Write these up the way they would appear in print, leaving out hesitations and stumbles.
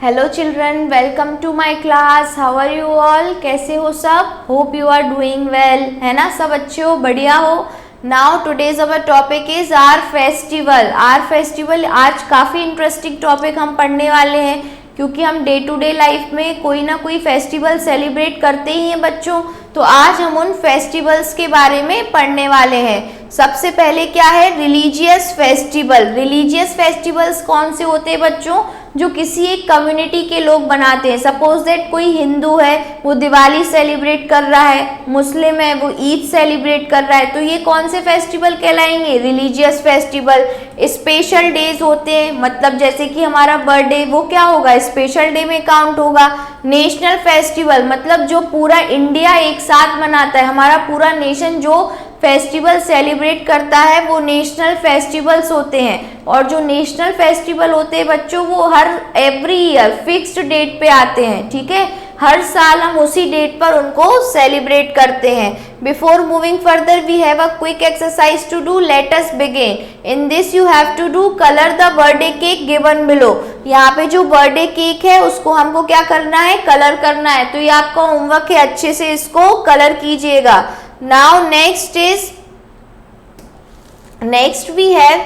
Hello children, welcome to my class. How are you all? कैसे हो सब? Hope you are doing well, है ना? सब अच्छे हो, बढ़िया हो। Now today's our topic is our festival. Our festival आज काफ़ी इंटरेस्टिंग टॉपिक हम पढ़ने वाले हैं, क्योंकि हम डे टू डे लाइफ में कोई ना कोई फेस्टिवल सेलिब्रेट करते ही हैं बच्चों। तो आज हम उन फेस्टिवल्स के बारे में पढ़ने वाले हैं। सबसे पहले क्या है? Religious festival. रिलीजियस फेस्टिवल्स कौन से होते हैं बच्चों? जो किसी एक कम्युनिटी के लोग बनाते हैं। सपोज दैट कोई हिंदू है, वो दिवाली सेलिब्रेट कर रहा है, मुस्लिम है, वो ईद सेलिब्रेट कर रहा है, तो ये कौन से फेस्टिवल कहलाएंगे? Religious festival. स्पेशल डेज होते हैं, मतलब जैसे कि हमारा बर्थडे, वो क्या होगा? स्पेशल डे में काउंट होगा। नेशनल फेस्टिवल, मतलब जो पूरा इंडिया एक साथ मनाता है, हमारा पूरा नेशन जो फेस्टिवल सेलिब्रेट करता है, वो नेशनल फेस्टिवल्स होते हैं। और जो नेशनल फेस्टिवल होते हैं बच्चों, वो हर एवरी ईयर फिक्स्ड डेट पे आते हैं, ठीक है? हर साल हम उसी डेट पर उनको सेलिब्रेट करते हैं। Before moving further we have a quick exercise to do. Let us begin. In this you have to do colour the birthday cake given below. यहाँ पे जो बर्थडे केक है उसको हमको क्या करना है? कलर करना है। तो ये आपका होमवर्क है, अच्छे से इसको कलर कीजिएगा। Now next we have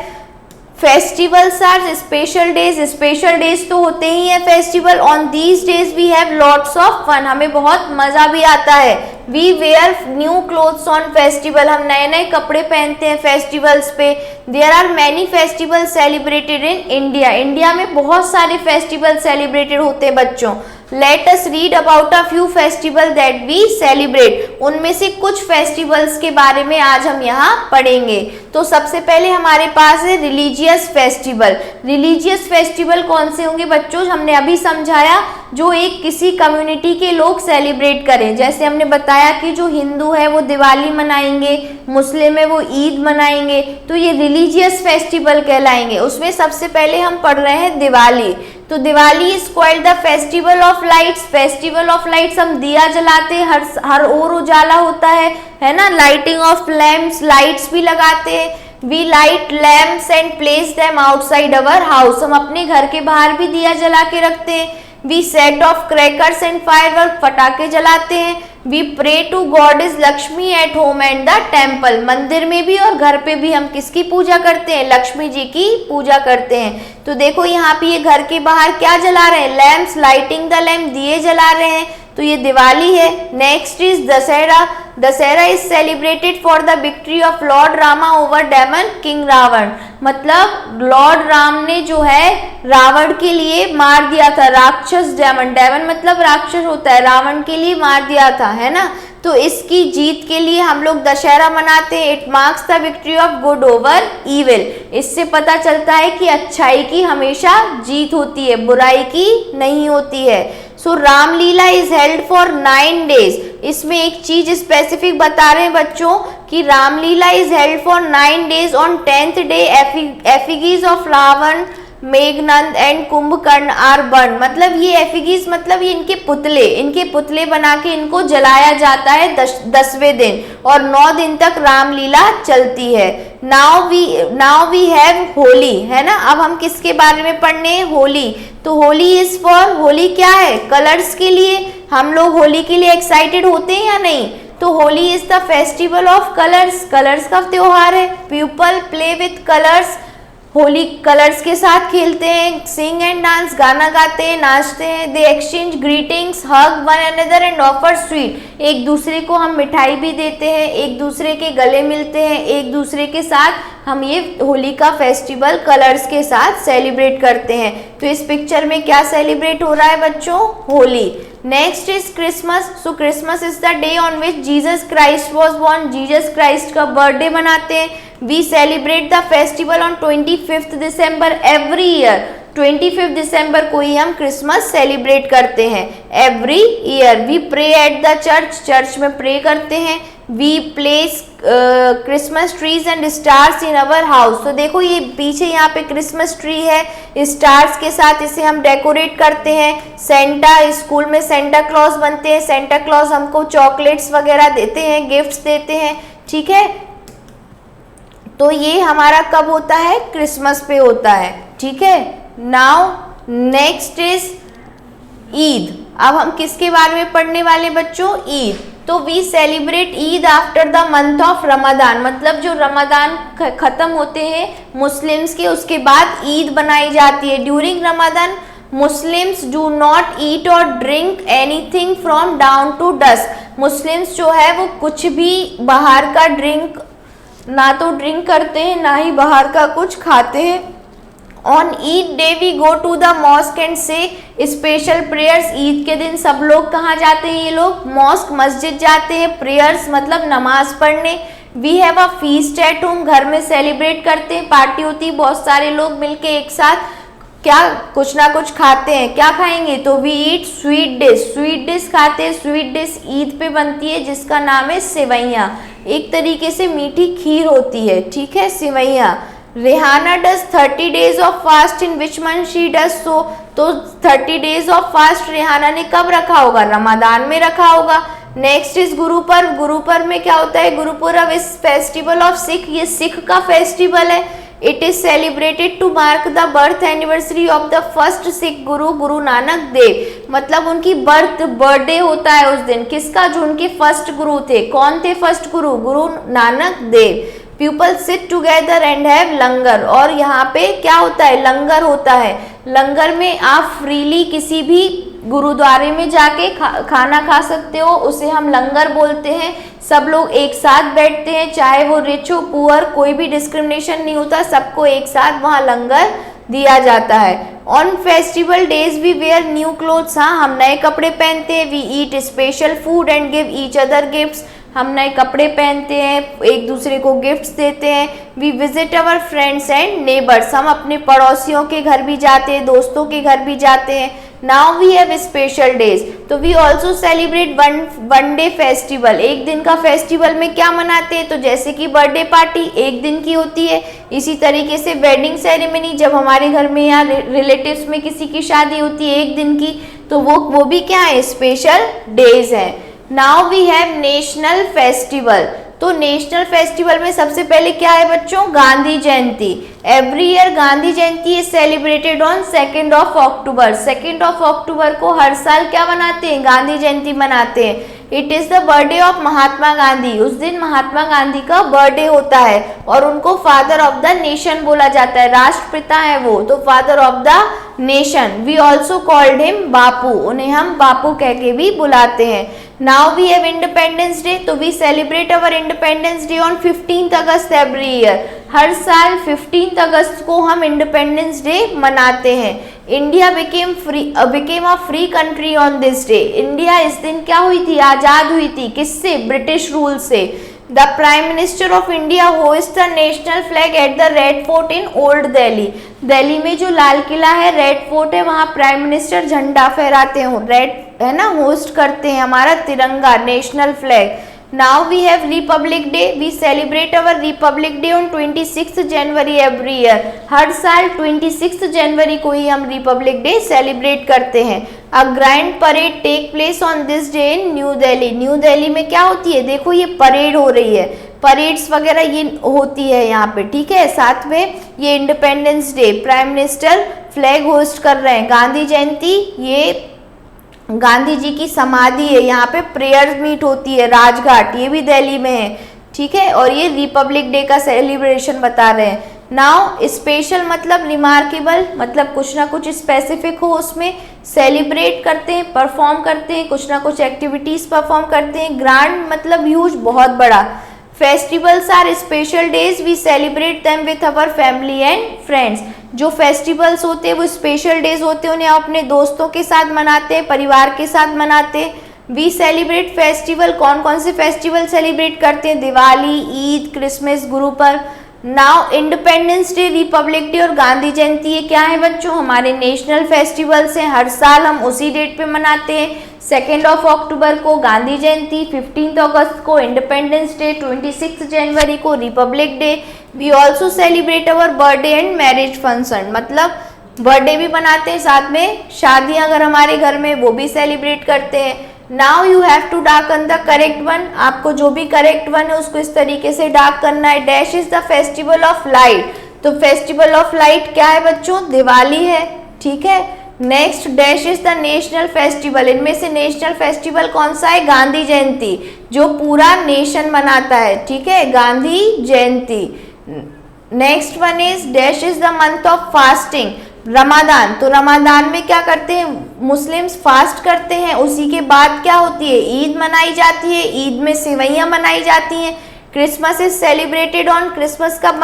festivals are special days. Special days तो होते ही हैं festival. On these days we have lots of fun. हमें बहुत मजा भी आता है। We wear new clothes on festival. हम नए नए कपड़े पहनते हैं फेस्टिवल्स पे। There are many festival celebrated in India. India में बहुत सारे फेस्टिवल सेलिब्रेटेड होते हैं बच्चों। Let us read about a few festival that we celebrate. उनमें से कुछ फेस्टिवल्स के बारे में आज हम यहाँ पढ़ेंगे। तो सबसे पहले हमारे पास है रिलीजियस फेस्टिवल। रिलीजियस फेस्टिवल कौन से होंगे बच्चों? हमने अभी समझाया, जो एक किसी कम्युनिटी के लोग सेलिब्रेट करें। जैसे हमने बताया कि जो हिंदू है वो दिवाली मनाएंगे, मुस्लिम है वो ईद मनाएंगे, तो ये रिलीजियस फेस्टिवल कहलाएंगे। उसमें सबसे पहले हम पढ़ रहे हैं दिवाली। तो Diwali is called the festival of lights. Festival of lights, हम दिया जलाते हैं, हर ओर उजाला होता है ना? लाइटिंग ऑफ लैम्प्स, लाइट्स भी लगाते हैं। We light lamps and place them outside our house. हम अपने घर के बाहर भी दिया जला के रखते हैं। We set off crackers and firework, पटाखे जलाते हैं। We pray to God is Lakshmi at home and the temple. मंदिर में भी और घर पे भी हम किसकी पूजा करते हैं? लक्ष्मी जी की पूजा करते हैं। तो देखो यहाँ पे ये घर के बाहर क्या जला रहे हैं? लैम्प्स, लाइटिंग द लैम्प, दिए जला रहे हैं। तो ये दिवाली है। Next is Dussehra. Dussehra is celebrated for the victory of Lord Rama over demon king Ravana. मतलब लॉर्ड राम ने जो है रावण के लिए मार दिया था राक्षस डेमन। डेमन मतलब राक्षस होता है, रावण के लिए मार दिया था, है ना? तो इसकी जीत के लिए हम लोग दशहरा मनाते हैं। It marks the victory of good over evil. इससे पता चलता है कि अच्छाई की हमेशा जीत होती है, बुराई की नहीं होती है। So Ramlila is held for 9 days. इसमें एक चीज स्पेसिफिक बता रहे हैं बच्चों कि Ramlila is held for 9 days. On 10th day effigies of Ravan, Meghnad and Kumbhkaran are burn. मतलब ये एफिगीज मतलब ये इनके पुतले बना के इनको जलाया जाता है 10वें दिन, और 9 दिन तक रामलीला चलती है। नाउ वी हैव होली, है ना? अब हम किसके बारे में पढ़ने हैं? होली। तो होली इज फॉर, होली क्या है? कलर्स के लिए। हम लोग होली के लिए एक्साइटेड होते हैं या नहीं? तो Holi is the festival of colours. Colours का त्योहार है। People play with colours. Holi colours के साथ खेलते हैं, सिंग एंड डांस, गाना गाते हैं, नाचते हैं। दे exchange greetings, hug one another and offer sweet. एक दूसरे को हम मिठाई भी देते हैं, एक दूसरे के गले मिलते हैं, एक दूसरे के साथ हम ये होली का फेस्टिवल कलर्स के साथ सेलिब्रेट करते हैं। तो इस पिक्चर में क्या सेलिब्रेट हो रहा है बच्चों? Holi. Next is Christmas. So Christmas is the day on which Jesus Christ was born. Jesus Christ का बर्थडे मनाते हैं। We celebrate the festival on 25th December every year. 25 दिसंबर को ही हम क्रिसमस सेलिब्रेट करते हैं every year. We pray at the church. Church में प्रे करते हैं। We place Christmas trees and stars in our house. तो देखो ये पीछे यहाँ पे क्रिसमस ट्री है, स्टार्स के साथ इसे हम डेकोरेट करते हैं। सेंटा, स्कूल में सेंटा क्लॉज बनते हैं। सेंटा क्लॉज हमको चॉकलेट्स वगैरह देते हैं, गिफ्ट्स देते हैं, ठीक है? तो ये हमारा कब होता है? क्रिसमस पे होता है, ठीक है? Now next is Eid. अब हम किसके बारे में पढ़ने वाले बच्चों? ईद। तो we celebrate Eid after the month of Ramadan, मतलब जो रमदान खत्म होते हैं मुस्लिम्स के, उसके बाद ईद बनाई जाती है। During Ramadan Muslims do not eat और drink anything from dawn to dusk. Muslims जो है वो कुछ भी बाहर का ड्रिंक ना तो ड्रिंक करते हैं, ना ही बाहर का कुछ खाते हैं। On Eid day we go to the mosque and say special prayers. Eid के दिन सब लोग कहाँ जाते हैं? ये लोग मॉस्क, मस्जिद जाते हैं। प्रेयर्स मतलब नमाज पढ़ने। We have a feast at home, घर में सेलिब्रेट करते हैं, पार्टी होती है, बहुत सारे लोग मिलके एक साथ क्या कुछ ना कुछ खाते हैं। क्या खाएंगे? तो we eat sweet dish, sweet dish खाते हैं। स्वीट डिश ईद पे बनती है जिसका नाम है सेवैयाँ, एक तरीके से मीठी खीर होती है, ठीक है, सेवैयाँ। Rehana does 30 days of fast in which month she does so. तो 30 डेज ऑफ फास्ट रेहाना ने कब रखा होगा? रमदान में रखा होगा। Next is Guru Parv. गुरु पर्व में क्या होता है? Guru Parv is festival of Sikh, ये सिख का फेस्टिवल है। It is celebrated to mark the birth anniversary of the first Sikh guru, Guru Nanak देव। मतलब उनकी बर्थडे होता है उस दिन। किसका? जो उनके फर्स्ट गुरु थे। कौन थे first Guru? Guru Nanak Dev. People sit together and have langar, और यहाँ पे क्या होता है? लंगर होता है। लंगर में आप फ्रीली किसी भी गुरुद्वारे में जाके खाना खा सकते हो, उसे हम लंगर बोलते हैं। सब लोग एक साथ बैठते हैं, चाहे वो रिच हो पुअर, कोई भी डिस्क्रिमिनेशन नहीं होता, सबको एक साथ वहाँ लंगर दिया जाता है। On festival days we wear new clothes, हाँ हम नए कपड़े पहनते हैं। We eat special food and give each other gifts, हम नए कपड़े पहनते हैं, एक दूसरे को गिफ्ट्स देते हैं। We visit our friends and neighbours, हम अपने पड़ोसियों के घर भी जाते हैं, दोस्तों के घर भी जाते हैं। Now we have special days, तो we also celebrate one day festival, एक दिन का फेस्टिवल में क्या मनाते हैं? तो जैसे कि बर्थडे पार्टी एक दिन की होती है, इसी तरीके से वेडिंग सेरेमनी, जब हमारे घर में या रिलेटिव्स में किसी की शादी होती है एक दिन की, तो वो भी क्या है? स्पेशल डेज है। Now we have national festival, तो नेशनल फेस्टिवल में सबसे पहले क्या है बच्चों? Gandhi Jayanti. Every year Gandhi Jayanti is celebrated on 2 October. 2 October को हर साल क्या मनाते हैं? गांधी जयंती मनाते हैं। It is the birthday of Mahatma Gandhi, उस दिन महात्मा गांधी का बर्थडे होता है और उनको फादर ऑफ द नेशन बोला जाता है, राष्ट्रपिता है वो, तो father of the nation. We also called him Bapu, उन्हें हम बापू कह के भी बुलाते हैं। Now we have independence day, तो we celebrate our independence day on 15 August every year. हर साल 15 अगस्त को हम इंडिपेंडेंस डे मनाते हैं। India became a free country on this day, India इस दिन क्या हुई थी? आजाद हुई थी। किससे? ब्रिटिश रूल से। The prime minister of India host the national flag at the red fort in old Delhi. Delhi में जो लाल किला है, रेड फोर्ट है, वहाँ प्राइम मिनिस्टर झंडा फहराते हैं, रेड है ना, होस्ट करते हैं हमारा Tiranga, national flag. Now we have republic day, we celebrate our republic day on 26 January every year. हर साल 26 जनवरी को ही हम रिपब्लिक डे सेलिब्रेट करते हैं। A grand parade take place on this day in New Delhi. New Delhi में क्या होती है? देखो ये परेड हो रही है, परेड्स वगैरह ये होती है यहाँ पे, ठीक है। साथ में ये independence day, prime minister flag host कर रहे हैं। गांधी जयंती, ये गांधी जी की समाधि है, यहाँ पे प्रेयर मीट होती है राजघाट, ये भी दिल्ली में है, ठीक है। और ये रिपब्लिक डे का सेलिब्रेशन बता रहे हैं। नाउ स्पेशल मतलब रिमार्केबल, मतलब कुछ ना कुछ स्पेसिफिक हो, उसमें सेलिब्रेट करते हैं, परफॉर्म करते हैं, कुछ ना कुछ एक्टिविटीज परफॉर्म करते हैं। ग्रांड मतलब ह्यूज, बहुत बड़ा। Festivals are special days, we celebrate them with our family and friends. जो फेस्टिवल्स होते हैं वो स्पेशल डेज होते हैं, उन्हें अपने दोस्तों के साथ मनाते हैं, परिवार के साथ मनाते हैं। वी सेलिब्रेट फेस्टिवल, कौन कौन से फेस्टिवल सेलिब्रेट करते हैं? Diwali, Eid, Christmas, Guru Parv. Now independence day, Republic day और गांधी जयंती, ये क्या है बच्चों? हमारे नेशनल फेस्टिवल्स हैं, हर साल हम उसी डेट पे मनाते हैं। 2 अक्टूबर को गांधी जयंती, 15 अगस्त को इंडिपेंडेंस डे, 26 जनवरी को Republic day. We also celebrate our birthday and marriage function, मतलब बर्थडे भी मनाते हैं, साथ में शादियां अगर हमारे घर में वो भी सेलिब्रेट करते हैं। Now you have to darken the correct one, आपको जो भी करेक्ट वन है उसको इस तरीके से डार्क करना है। Dash is the festival of light, तो फेस्टिवल ऑफ लाइट क्या है बच्चों? दिवाली है, ठीक है। Next, dash is the national festival, इनमें से नेशनल फेस्टिवल कौन सा है? गांधी जयंती, जो पूरा नेशन मनाता है, ठीक है, Gandhi Jayanti. Next one is dash is the month of fasting, Ramadan, तो रमादान में क्या करते हैं? मुस्लिम्स फास्ट करते हैं, उसी के बाद क्या होती है? ईद मनाई जाती है, ईद में सेवैयाँ मनाई जाती हैं। Christmas is celebrated on, Christmas कब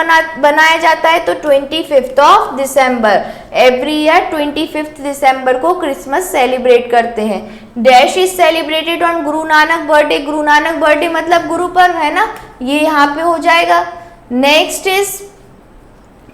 बनाया जाता है? तो 25 ऑफ दिसंबर, एवरी ईयर 25 दिसंबर को क्रिसमस सेलिब्रेट करते हैं। Dash is celebrated on Guru Nanak birthday, Guru Nanak birthday मतलब गुरु पर्व है ना, ये यहाँ पे हो जाएगा। Next is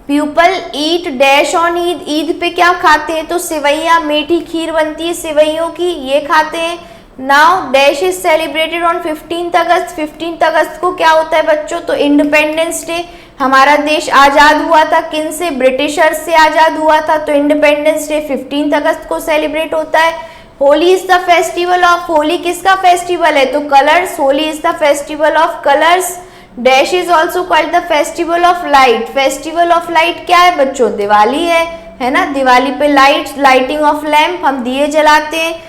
people eat dash on Eid, Eid पे क्या खाते हैं? तो सेवैयाँ, मीठी खीर बनती है सेवैयों की, ये खाते हैं। Now dash is celebrated on 15 August, 15 August को क्या होता है बच्चों? तो इंडिपेंडेंस डे, हमारा देश आज़ाद हुआ था किन से? ब्रिटिशर्स से आज़ाद हुआ था, तो इंडिपेंडेंस डे 15 अगस्त को सेलिब्रेट होता है। Holi is the festival of, Holi किसका फेस्टिवल है? तो colours, Holi is the festival of colours. Dash is also called the festival of light, festival of light क्या है बच्चों? दिवाली है ना, दिवाली पे लाइटिंग ऑफ लैम्प, हम दिए जलाते हैं।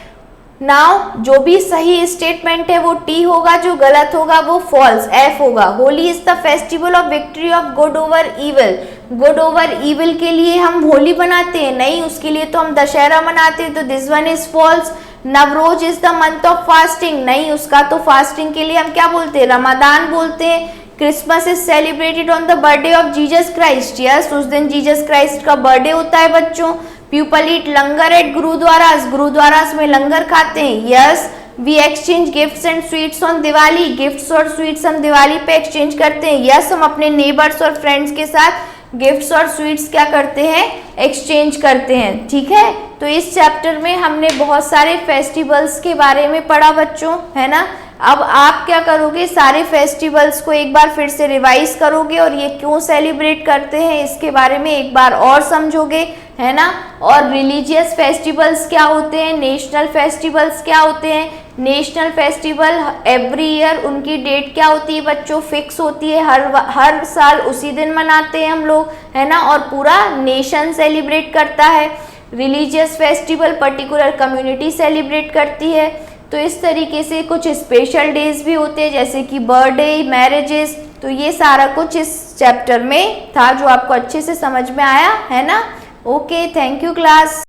नाउ जो भी सही स्टेटमेंट है वो टी होगा, जो गलत होगा वो फॉल्स, एफ होगा। Holi is the festival of victory of good over evil, good over evil के लिए हम होली मनाते हैं? नहीं, उसके लिए तो हम दशहरा मनाते हैं, तो this one is false. Navroz is the month of fasting, नहीं, उसका तो फास्टिंग के लिए हम क्या बोलते हैं? रमादान बोलते हैं। Christmas is celebrated on the birthday of Jesus Christ, yes, उस दिन जीसस क्राइस्ट का बर्थडे होता है बच्चों। पीपल ईट लंगर एट गुरुद्वारास, गुरुद्वारास में लंगर खाते हैं, yes. We exchange gifts and sweets on Diwali, gifts और स्वीट्स हम दिवाली पे एक्सचेंज करते हैं, यस। हम अपने नेबर्स और फ्रेंड्स के साथ गिफ्ट्स और स्वीट्स क्या करते हैं? एक्सचेंज करते हैं, ठीक है। तो इस चैप्टर में हमने बहुत सारे फेस्टिवल्स के बारे में पढ़ा बच्चों, है ना। अब आप क्या करोगे? सारे फेस्टिवल्स को एक बार फिर से रिवाइज करोगे और ये क्यों सेलिब्रेट करते हैं इसके बारे में एक बार और समझोगे, है ना। और रिलीजियस फेस्टिवल्स क्या होते हैं, नेशनल फेस्टिवल्स क्या होते हैं। नेशनल फेस्टिवल एवरी ईयर उनकी डेट क्या होती है बच्चों? फिक्स होती है, हर साल उसी दिन मनाते हैं हम लोग, है ना, और पूरा नेशन सेलिब्रेट करता है। Religious festival particular community celebrate करती है। तो इस तरीके से कुछ स्पेशल डेज भी होते हैं जैसे कि बर्थडे, मैरिजेस। तो ये सारा कुछ इस चैप्टर में था जो आपको अच्छे से समझ में आया, है ना। Okay, thank you class.